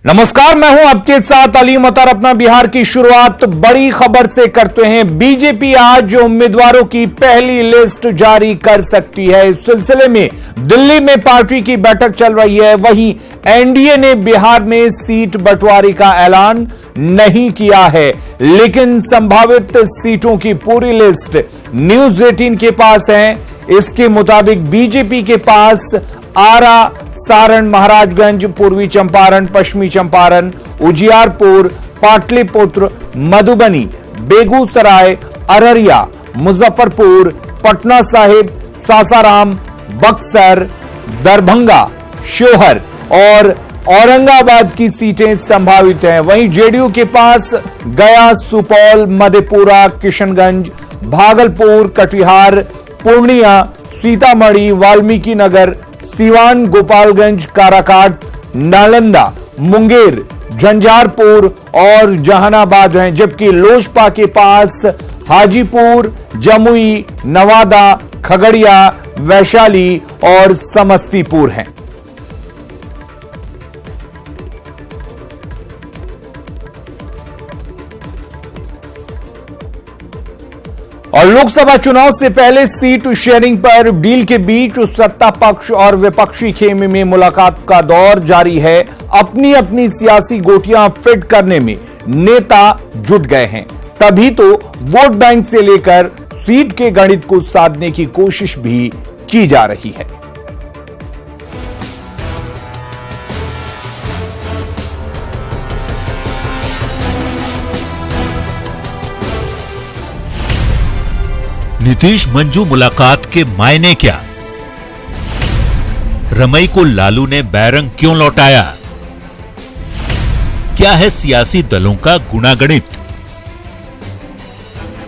नमस्कार, मैं हूं आपके साथ अली मतर। अपना बिहार की शुरुआत बड़ी खबर से करते हैं। बीजेपी आज उम्मीदवारों की पहली लिस्ट जारी कर सकती है। इस सिलसिले में दिल्ली में पार्टी की बैठक चल रही है। वहीं एनडीए ने बिहार में सीट बंटवारे का ऐलान नहीं किया है, लेकिन संभावित सीटों की पूरी लिस्ट न्यूज 18 के पास है। इसके मुताबिक बीजेपी के पास आरा, सारण, महाराजगंज, पूर्वी चंपारण, पश्चिमी चंपारण, उजियारपुर, पाटलिपुत्र, मधुबनी, बेगूसराय, अररिया, मुजफ्फरपुर, पटना साहिब, सासाराम, बक्सर, दरभंगा, शिवहर और औरंगाबाद की सीटें संभावित हैं। वहीं जेडीयू के पास गया, सुपौल, मधेपुरा, किशनगंज, भागलपुर, कटिहार, पूर्णिया, सीतामढ़ी, वाल्मीकि नगर, सीवान, गोपालगंज, काराकाट, नालंदा, मुंगेर, झंझारपुर और जहानाबाद हैं। जबकि लोजपा के पास हाजीपुर, जमुई, नवादा, खगड़िया, वैशाली और समस्तीपुर हैं। और लोकसभा चुनाव से पहले सीट शेयरिंग पर डील के बीच सत्ता पक्ष और विपक्षी खेमे में मुलाकात का दौर जारी है। अपनी अपनी सियासी गोटियां फिट करने में नेता जुट गए हैं। तभी तो वोट बैंक से लेकर सीट के गणित को साधने की कोशिश भी की जा रही है। नीतीश मंजू मुलाकात के मायने क्या? रमई को लालू ने बैरंग क्यों लौटाया? क्या है सियासी दलों का गुणागणित?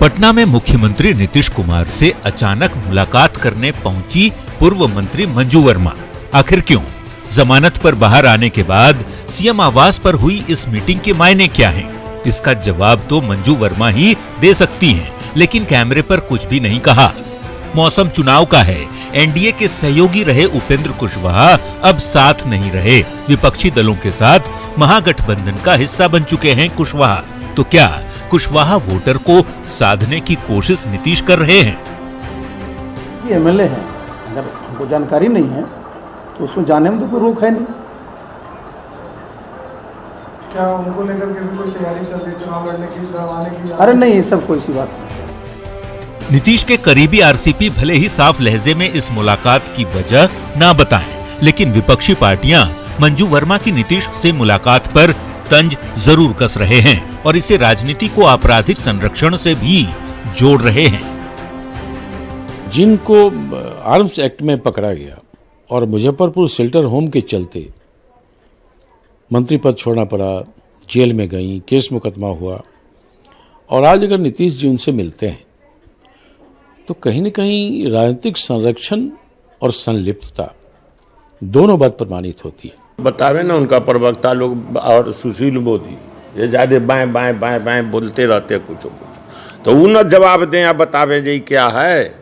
पटना में मुख्यमंत्री नीतीश कुमार से अचानक मुलाकात करने पहुंची पूर्व मंत्री मंजू वर्मा। आखिर क्यों? जमानत पर बाहर आने के बाद सीएम आवास पर हुई इस मीटिंग के मायने क्या हैं? इसका जवाब तो मंजू वर्मा ही दे सकती हैं, लेकिन कैमरे पर कुछ भी नहीं कहा। मौसम चुनाव का है। एनडीए के सहयोगी रहे उपेंद्र कुशवाहा अब साथ नहीं रहे। विपक्षी दलों के साथ महागठबंधन का हिस्सा बन चुके हैं कुशवाहा। तो क्या कुशवाहा वोटर को साधने की कोशिश नीतीश कर रहे हैं? एमएलए हैं, अगर हमको जानकारी नहीं है तो उसमें जाने में तो कोई रोक है नहीं। क्या उनको लेकर के भी कोई तैयारी चल रही है चुनाव लड़ने की, चुनाव आने की? अरे नहीं, ये सब कोई सी बात नहीं। नीतीश के करीबी आरसीपी भले ही साफ लहजे में इस मुलाकात की वजह ना बताएं, लेकिन विपक्षी पार्टियां मंजू वर्मा की नीतीश से मुलाकात पर तंज जरूर कस रहे हैं और इसे राजनीति को आपराधिक संरक्षण से भी जोड़ रहे हैं। जिनको आर्म्स एक्ट में पकड़ा गया और मुजफ्फरपुर शेल्टर होम के चलते मंत्री पद छोड़ना पड़ा, जेल में गई, केस मुकदमा हुआ, और आज अगर नीतीश जी उनसे मिलते हैं तो कहीं न कहीं राजनीतिक संरक्षण और संलिप्तता दोनों बात प्रमाणित होती है। बतावे ना उनका प्रवक्ता लोग और सुशील मोदी ये ज्यादा बाएं बाएं बाएं बाएं बोलते रहते कुछ तो वो न जवाब दें या बतावे जी क्या है।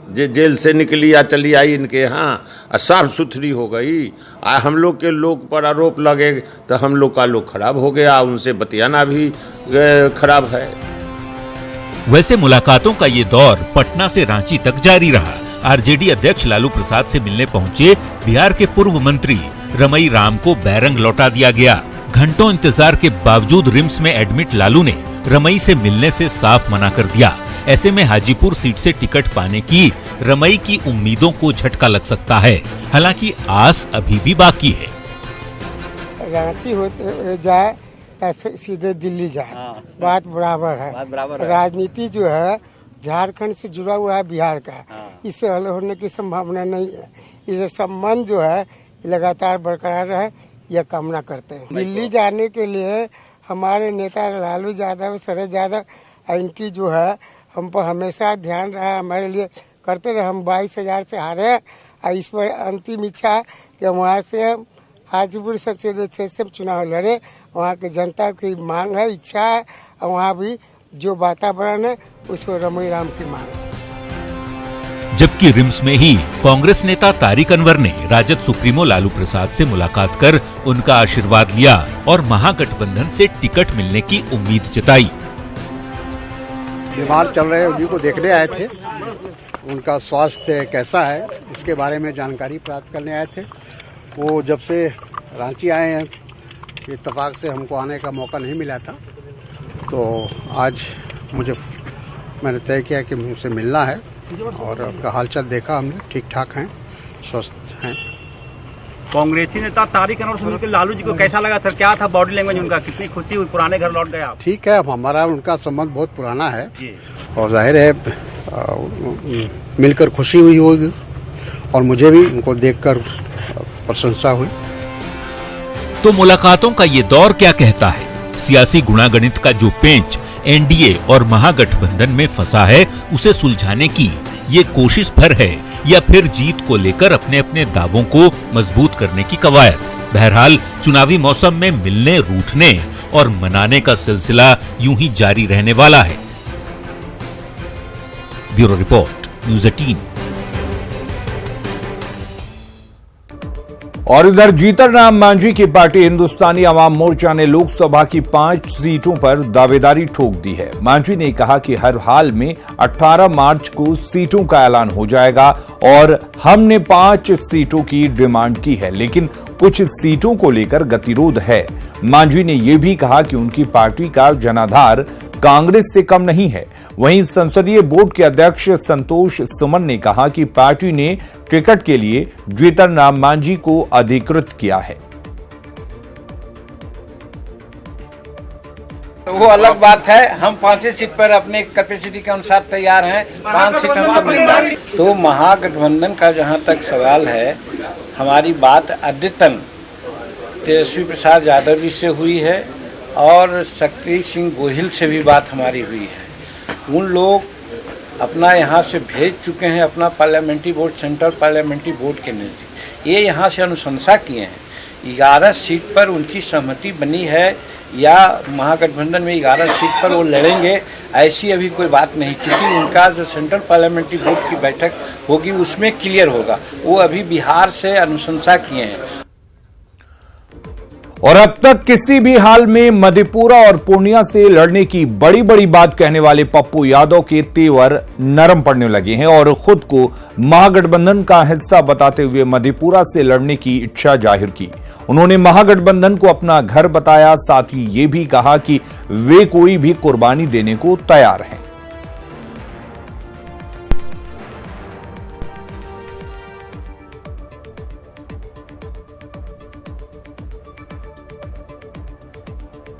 जे जेल से निकली या चली आई इनके यहाँ साफ सुथरी हो गई। हम लोग के लोग पर आरोप लगे तो हम लोग का लोग खराब हो गया, उनसे बतियाना भी खराब है। वैसे मुलाकातों का ये दौर पटना से रांची तक जारी रहा। आरजेडी अध्यक्ष लालू प्रसाद से मिलने पहुंचे बिहार के पूर्व मंत्री रमई राम को बैरंग लौटा दिया गया। घंटों इंतजार के बावजूद रिम्स में एडमिट लालू ने रमई से मिलने से साफ मना कर दिया। ऐसे में हाजीपुर सीट से टिकट पाने की रमई की उम्मीदों को झटका लग सकता है। हालांकि आस अभी भी बाकी है। रांची होते जाए सीधे दिल्ली जाए, बात बराबर है। राजनीति जो है झारखंड से जुड़ा हुआ है बिहार का, इससे हल होने की संभावना नहीं है। इसे संबंध जो है लगातार बरकरार रहे, यह कामना करते हैं। दिल्ली जाने के लिए हमारे नेता लालू यादव, शरद यादव, इनकी जो है हम पर हमेशा ध्यान रहा, हमारे लिए करते रहे। हम 22,000 से हारे और इस पर अंतिम इच्छा है कि वहाँ से हम हाजीपुर संसदीय क्षेत्र से चुनाव लड़े। वहाँ की जनता की मांग है, इच्छा है, और वहाँ भी जो वातावरण है उसको रमई राम की मांग है। जबकि रिम्स में ही कांग्रेस नेता तारिक अनवर ने राजद सुप्रीमो लालू प्रसाद से मुलाकात कर उनका आशीर्वाद लिया और महागठबंधन से टिकट मिलने की उम्मीद जताई। बीमार चल रहे उन्हीं को देखने आए थे, उनका स्वास्थ्य कैसा है इसके बारे में जानकारी प्राप्त करने आए थे। वो जब से रांची आए हैं, इत्तेफाक से हमको आने का मौका नहीं मिला था, तो आज मैंने तय किया कि मुझसे मिलना है और उनका हालचाल देखा हमने, ठीक ठाक हैं, स्वस्थ हैं। कांग्रेसी नेता तारिक अनवर से मिलकर लालू जी को कैसा लगा सर? क्या था बॉडी लैंग्वेज उनका? कितनी खुशी हुई? पुराने घर लौट गए आप? ठीक है, अब हमारा उनका संबंध बहुत पुराना है और जाहिर है मिलकर खुशी हुई होगी और मुझे भी उनको देखकर प्रशंसा हुई। तो मुलाकातों का ये दौर क्या कहता है? सियासी गुणागणित का जो पेंच एनडीए और महागठबंधन में फंसा है, उसे सुलझाने की ये कोशिश भर है या फिर जीत को लेकर अपने अपने दावों को मजबूत करने की कवायद? बहरहाल चुनावी मौसम में मिलने, रूठने और मनाने का सिलसिला यूं ही जारी रहने वाला है। Bureau report, news 18। और इधर जीतन राम मांझी की पार्टी हिंदुस्तानी अवाम मोर्चा ने लोकसभा की 5 सीटों पर दावेदारी ठोक दी है। मांझी ने कहा कि हर हाल में 18 मार्च को सीटों का ऐलान हो जाएगा और हमने 5 सीटों की डिमांड की है, लेकिन कुछ सीटों को लेकर गतिरोध है। मांझी ने यह भी कहा कि उनकी पार्टी का जनाधार कांग्रेस से कम नहीं है। वहीं संसदीय बोर्ड के अध्यक्ष संतोष सुमन ने कहा कि पार्टी ने टिकट के लिए जीतन राम मांझी को अधिकृत किया है। वो अलग बात है, हम 5 सीट पर अपने कैपेसिटी के अनुसार तैयार हैं। 5 सीट हमको मिलना है। तो महागठबंधन का जहां तक सवाल है, हमारी बात अद्यतन तेजस्वी प्रसाद यादव जी से हुई है और शक्ति सिंह गोहिल से भी बात हमारी हुई है। उन लोग अपना यहाँ से भेज चुके हैं अपना parliamentary board, central parliamentary board के नज़दीक। ये यहाँ से अनुशंसा किए हैं। 11 सीट पर उनकी सहमति बनी है या महागठबंधन में 11 सीट पर वो लड़ेंगे, ऐसी अभी कोई बात नहीं, क्योंकि उनका जो सेंट्रल पार्लियामेंट्री बोर्ड की बैठक होगी उसमें क्लियर होगा। वो अभी बिहार से अनुशंसा किए हैं। और अब तक किसी भी हाल में मधेपुरा और पूर्णिया से लड़ने की बड़ी बड़ी बात कहने वाले पप्पू यादव के तेवर नरम पड़ने लगे हैं और खुद को महागठबंधन का हिस्सा बताते हुए मधेपुरा से लड़ने की इच्छा जाहिर की। उन्होंने महागठबंधन को अपना घर बताया, साथ ही ये भी कहा कि वे कोई भी कुर्बानी देने को तैयार हैं।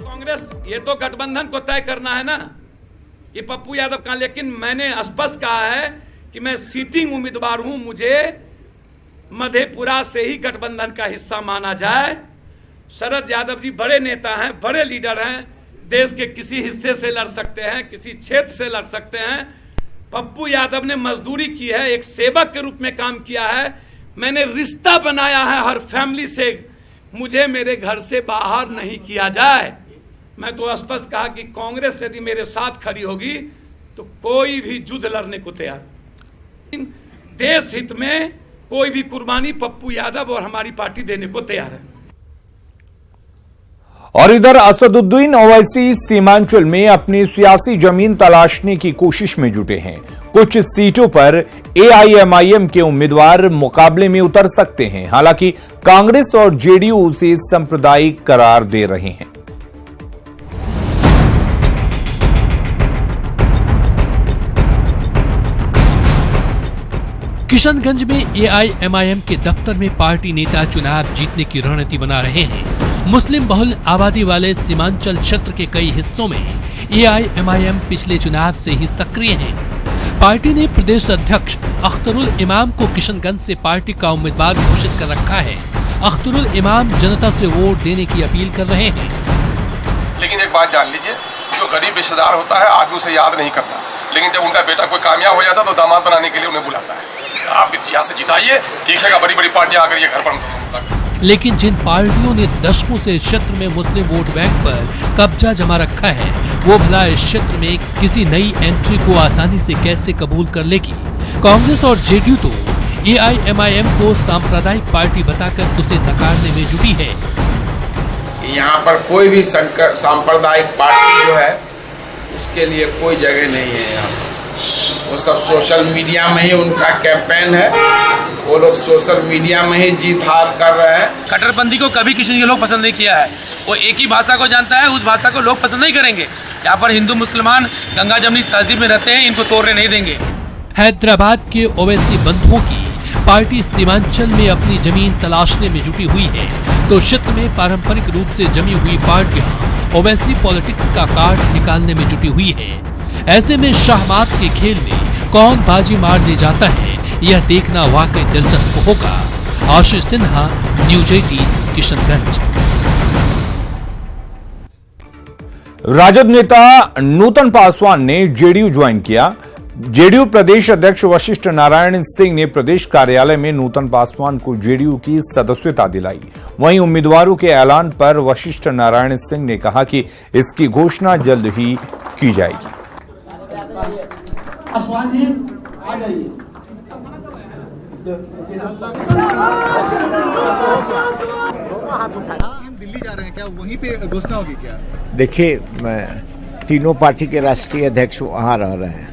कांग्रेस ये तो गठबंधन को तय करना है ना कि पप्पू यादव का, लेकिन मैंने स्पष्ट कहा है कि मैं सीटिंग उम्मीदवार हूं, मुझे मधेपुरा से ही गठबंधन का हिस्सा माना जाए। शरद यादव जी बड़े नेता हैं, बड़े लीडर हैं, देश के किसी हिस्से से लड़ सकते हैं, किसी क्षेत्र से लड़ सकते हैं। पप्पू यादव ने मजदूरी की है, एक सेवक के रूप में काम किया है। मैंने रिश्ता बनाया है हर फैमिली से, मुझे मेरे घर से बाहर नहीं किया जाए। मैं तो स्पष्ट कहा कि कांग्रेस यदि मेरे साथ खड़ी होगी तो कोई भी युद्ध लड़ने को तैयार। देश हित में कोई भी कुर्बानी पप्पू यादव और हमारी पार्टी देने को तैयार है। और इधर असदुद्दीन ओवैसी सीमांचल में अपनी सियासी जमीन तलाशने की कोशिश में जुटे हैं। कुछ सीटों पर एआईएमआईएम के उम्मीदवार मुकाबले में उतर सकते हैं, हालांकि कांग्रेस और जेडीयू उसे सांप्रदायिक करार दे रहे हैं। किशनगंज में एआईएमआईएम के दफ्तर में पार्टी नेता चुनाव जीतने की रणनीति बना रहे हैं। मुस्लिम बहुल आबादी वाले सीमांचल क्षेत्र के कई हिस्सों में एआईएमआईएम पिछले चुनाव से ही सक्रिय है। पार्टी ने प्रदेश अध्यक्ष अख्तरुल इमाम को किशनगंज से पार्टी का उम्मीदवार घोषित कर रखा है। अख्तरुल इमाम जनता से वोट देने की अपील कर रहे हैं। लेकिन एक बात जान लीजिए, जो गरीब रिश्तेदार होता है आदमी उसे याद नहीं करता, लेकिन जब उनका बेटा कोई कामयाब हो जाता तो दामाद बनाने के लिए उन्हें बुलाता है। आप यहाँ से जिताइए, देखिएगा बड़ी बड़ी पार्टियां आकर ये घर पर। लेकिन जिन पार्टियों ने दशकों से इस क्षेत्र में मुस्लिम वोट बैंक पर कब्जा जमा रखा है, वो भला इस क्षेत्र में किसी नई एंट्री को आसानी से कैसे कबूल कर लेगी? कांग्रेस और जेडीयू तो एआईएमआईएम को सांप्रदायिक पार्टी बताकर उसे नकारने में जुटी है। यहाँ पर कोई भी सांप्रदायिक पार्टी जो है उसके लिए कोई जगह नहीं है यहाँ पर। वो सब सोशल मीडिया में ही उनका कैंपेन है, वो लोग सोशल मीडिया में ही जीत हार कर रहे हैं। कट्टरपंथी को कभी किसी के लोग पसंद नहीं किया है, वो एक ही भाषा को जानता है, उस भाषा को लोग पसंद नहीं करेंगे। यहाँ पर हिंदू मुसलमान गंगा जमनी तहजीब में रहते हैं, इनको तोड़ने नहीं देंगे। हैदराबाद के ओवैसी बंधुओं की पार्टी सीमांचल में अपनी जमीन तलाशने में जुटी हुई है, तो क्षेत्र में पारंपरिक रूप से जमी हुई पार्टियां ओवैसी पॉलिटिक्स का कार्ड निकालने में जुटी हुई है। ऐसे में शाहमात के खेल में कौन बाजी मार ले जाता है, यह देखना वाकई दिलचस्प होगा। आशीष सिन्हा, न्यूज 18, किशनगंज। राजद नेता नूतन पासवान ने जेडीयू ज्वाइन किया। जेडीयू प्रदेश अध्यक्ष वशिष्ठ नारायण सिंह ने प्रदेश कार्यालय में नूतन पासवान को जेडीयू की सदस्यता दिलाई। वहीं उम्मीदवारों के ऐलान पर वशिष्ठ नारायण सिंह ने कहा कि इसकी घोषणा जल्द ही की जाएगी। पासवान जी आ जाइए। दिल्ली जा रहे हैं, क्या वहीं पे घोषणा होगी क्या? देखिए, तीनों पार्टी के राष्ट्रीय अध्यक्ष वहाँ रह रहे हैं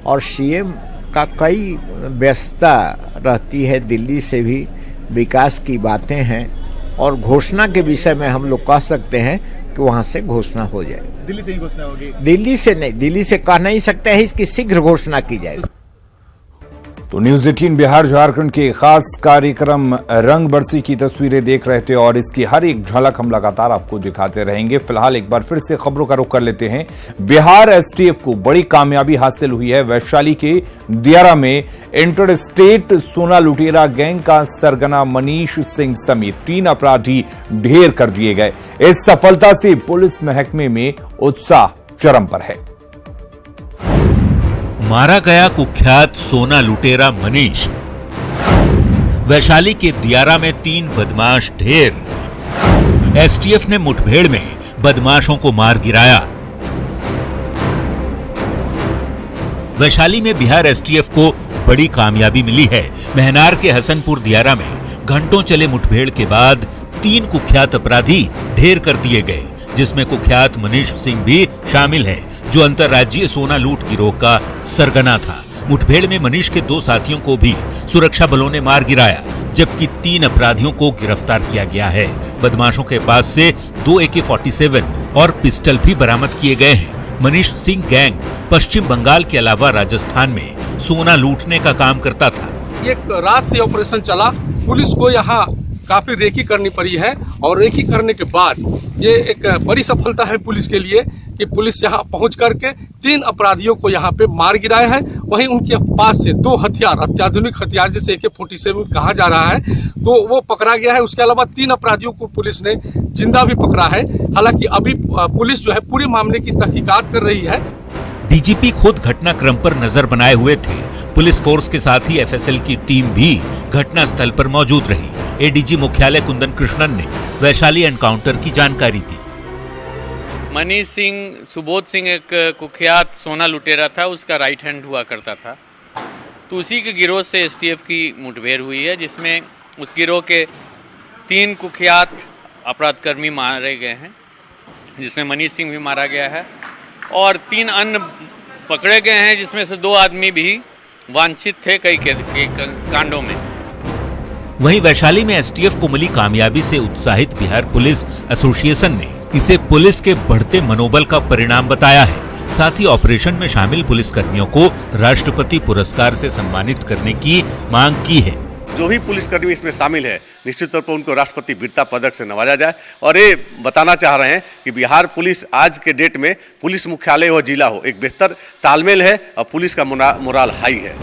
और सीएम का कई व्यस्तता रहती है, दिल्ली से भी विकास की बातें हैं और घोषणा के विषय में हम लोग कह सकते हैं कि वहाँ से घोषणा हो जाए। दिल्ली से ही घोषणा होगी? दिल्ली से नहीं, दिल्ली से कह नहीं सकते हैं, इसकी शीघ्र घोषणा की जाए। तो न्यूज 18 बिहार झारखंड के खास कार्यक्रम रंग बरसी की तस्वीरें देख रहे थे और इसकी हर एक झलक हम लगातार आपको दिखाते रहेंगे। फिलहाल एक बार फिर से खबरों का रुख कर लेते हैं। बिहार एसटीएफ को बड़ी कामयाबी हासिल हुई है। वैशाली के दियारा में इंटर स्टेट सोना लुटेरा गैंग का सरगना मनीष सिंह समेत 3 अपराधी ढेर कर दिए गए। इस सफलता से पुलिस महकमे में उत्साह चरम पर है। मारा गया कुख्यात सोना लुटेरा मनीष। वैशाली के दियारा में 3 बदमाश ढेर। एसटीएफ ने मुठभेड़ में बदमाशों को मार गिराया। वैशाली में बिहार एसटीएफ को बड़ी कामयाबी मिली है। महनार के हसनपुर दियारा में घंटों चले मुठभेड़ के बाद 3 कुख्यात अपराधी ढेर कर दिए गए, जिसमें कुख्यात मनीष सिंह भी शामिल है, जो अंतर्राज्यीय सोना लूट गिरोह का सरगना था। मुठभेड़ में मनीष के 2 साथियों को भी सुरक्षा बलों ने मार गिराया, जबकि 3 अपराधियों को गिरफ्तार किया गया है। बदमाशों के पास से 2 AK-47 और पिस्टल भी बरामद किए गए हैं। मनीष सिंह गैंग पश्चिम बंगाल के अलावा राजस्थान में सोना लूटने का काम करता था। ये रात से ऑपरेशन चला, पुलिस को यहाँ काफी रेकी करनी पड़ी है और रेकी करने के बाद ये एक बड़ी सफलता है पुलिस के लिए कि पुलिस यहाँ पहुंच करके 3 अपराधियों को यहाँ पे मार गिराया है। वहीं उनके पास से 2 हथियार, अत्याधुनिक हथियार जिसे AK-47 कहा जा रहा है, तो वो पकड़ा गया है। उसके अलावा 3 अपराधियों को पुलिस ने जिंदा भी पकड़ा है। हालांकि अभी पुलिस जो है पूरे मामले की तहकीकात कर रही है। डीजीपी खुद घटनाक्रम पर नजर बनाए हुए थे। पुलिस फोर्स के साथ ही FSL की टीम भी घटना स्थल पर मौजूद रही। एडीजी मुख्यालय कुंदन कृष्णन ने वैशाली एनकाउंटर की जानकारी दी। मनीष सिंह, सुबोध सिंह एक कुख्यात सोना लुटेरा था, उसका राइट हैंड हुआ करता था। तो उसी के गिरोह से एसटीएफ की मुठभेड़ हुई है, जिसमें उस गिरोह के 3 कुख्यात अपराधकर्मी मारे गए हैं, जिसमें मनीष सिंह भी मारा गया है और 3 अन्य पकड़े गए हैं, जिसमें से 2 आदमी भी वांछित थे कई कांडों में। वहीं वैशाली में एसटीएफ को मिली कामयाबी से उत्साहित बिहार पुलिस एसोसिएशन ने इसे पुलिस के बढ़ते मनोबल का परिणाम बताया है। साथ ही ऑपरेशन में शामिल पुलिसकर्मियों को राष्ट्रपति पुरस्कार से सम्मानित करने की मांग की है। जो भी पुलिसकर्मी इसमें शामिल है, निश्चित तौर पर उनको राष्ट्रपति वीरता पदक से नवाजा जाए। और ये बताना चाह रहे हैं कि बिहार पुलिस आज के डेट में पुलिस मुख्यालय हो, जिला हो, एक बेहतर तालमेल है और पुलिस का मोराल हाई है।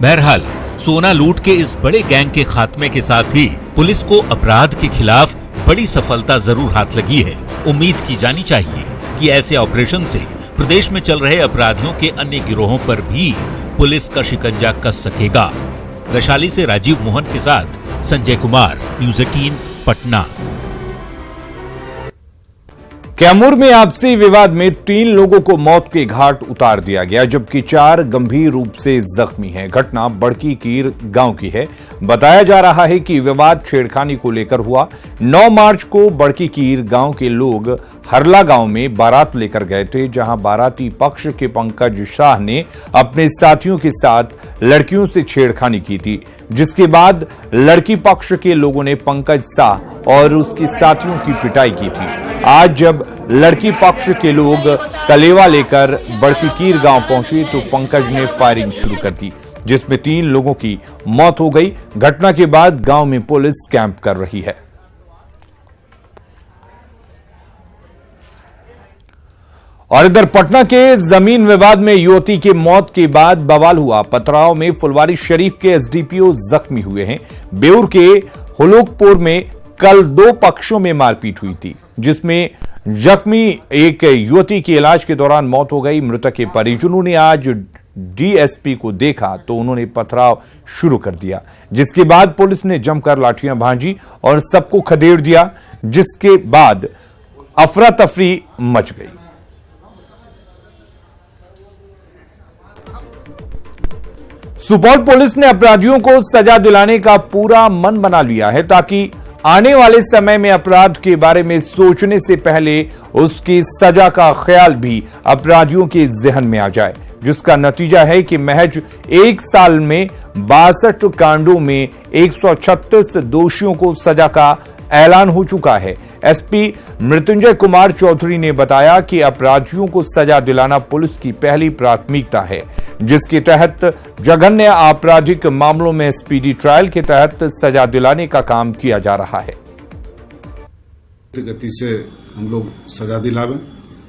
बहरहाल सोना लूट के इस बड़े गैंग के खात्मे के साथ ही पुलिस को अपराध के खिलाफ बड़ी सफलता जरूर हाथ लगी है। उम्मीद की जानी चाहिए कि ऐसे ऑपरेशन से प्रदेश में चल रहे अपराधियों के अन्य गिरोहों पर भी पुलिस का शिकंजा कस सकेगा। वैशाली से राजीव मोहन के साथ संजय कुमार, न्यूज 18 पटना। कैमूर में आपसी विवाद में 3 लोगों को मौत के घाट उतार दिया गया, जबकि 4 गंभीर रूप से जख्मी हैं। घटना बड़की कीर गांव की है। बताया जा रहा है कि विवाद छेड़खानी को लेकर हुआ। 9 मार्च को बड़की कीर गांव के लोग हरला गांव में बारात लेकर गए थे, जहां बाराती पक्ष के पंकज शाह ने अपने साथियों के साथ लड़कियों से छेड़खानी की थी, जिसके बाद लड़की पक्ष के लोगों ने पंकज शाह और उसके साथियों की पिटाई की थी। आज जब लड़की पक्ष के लोग कलेवा लेकर बड़की कीर गांव पहुंचे तो पंकज ने फायरिंग शुरू कर दी, जिसमें 3 लोगों की मौत हो गई। घटना के बाद गांव में पुलिस कैंप कर रही है। और इधर पटना के जमीन विवाद में युवती की मौत के बाद बवाल हुआ। पथराव में फुलवारी शरीफ के एसडीपीओ जख्मी हुए हैं। बेउर के हुलुकपुर में कल 2 पक्षों में मारपीट हुई थी, जिसमें जख्मी एक युवती की इलाज के दौरान मौत हो गई। मृतक के परिजनों ने आज डीएसपी को देखा तो उन्होंने पथराव शुरू कर दिया, जिसके बाद पुलिस ने जमकर लाठियां भांजी और सबको खदेड़ दिया, जिसके बाद अफरा तफरी मच गई। सुपौल पुलिस ने अपराधियों को सजा दिलाने का पूरा मन बना लिया है, ताकि आने वाले समय में अपराध के बारे में सोचने से पहले उसकी सजा का ख्याल भी अपराधियों के जहन में आ जाए, जिसका नतीजा है कि महज 1 साल में 62 कांडों में 136 दोषियों को सजा का ऐलान हो चुका है। एसपी मृत्युंजय कुमार चौधरी ने बताया कि अपराधियों को सजा दिलाना पुलिस की पहली प्राथमिकता है, जिसके तहत जघन्य आपराधिक मामलों में स्पीडी ट्रायल के तहत सजा दिलाने का काम किया जा रहा है। गति से हम लोग सजा दिलावे,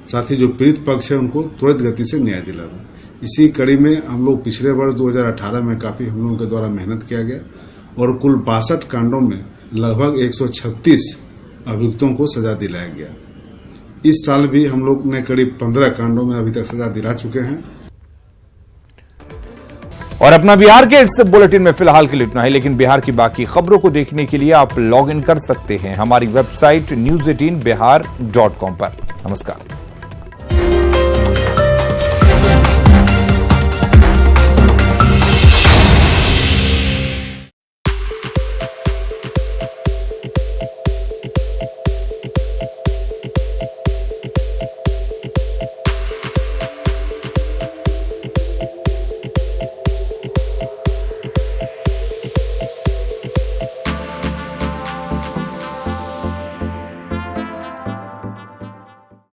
साथ ही जो पीड़ित पक्ष है उनको तुरंत गति से न्याय दिलावे। इसी कड़ी में हम लोग पिछले वर्ष 2018 में काफी हम लोगों के द्वारा मेहनत किया गया और कुल 62 कांडों में लगभग 136 अभियुक्तों को सजा दिलाया गया। इस साल भी हम लोग ने करीब 15 कांडों में अभी तक सजा दिला चुके हैं। और अपना बिहार के इस बुलेटिन में फिलहाल के लिए इतना है, लेकिन बिहार की बाकी खबरों को देखने के लिए आप लॉग इन कर सकते हैं हमारी वेबसाइट news18bihar.com पर। नमस्कार।